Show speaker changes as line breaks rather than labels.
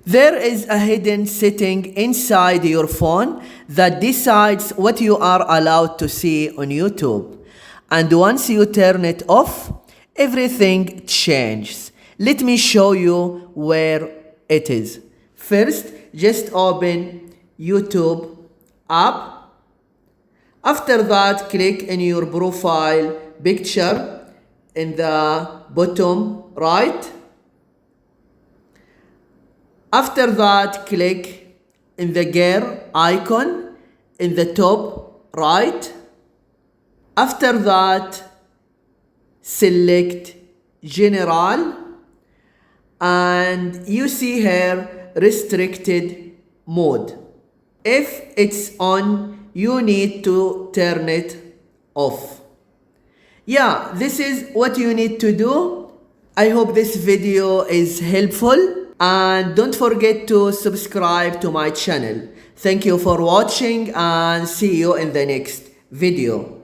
There is a hidden setting inside your phone that decides what you are allowed to see on YouTube. And once you turn it off, everything changes. Let me show you where it is. First, just open YouTube app. After that, click in your profile picture in the bottom right. After that, click in the gear icon in the top right. After that, select General, and you see here restricted mode. If it's on, you need to turn it off. Yeah, this is what you need to do. I hope this video is helpful, and don't forget to subscribe to my channel. Thank you for watching, and see you in the next video.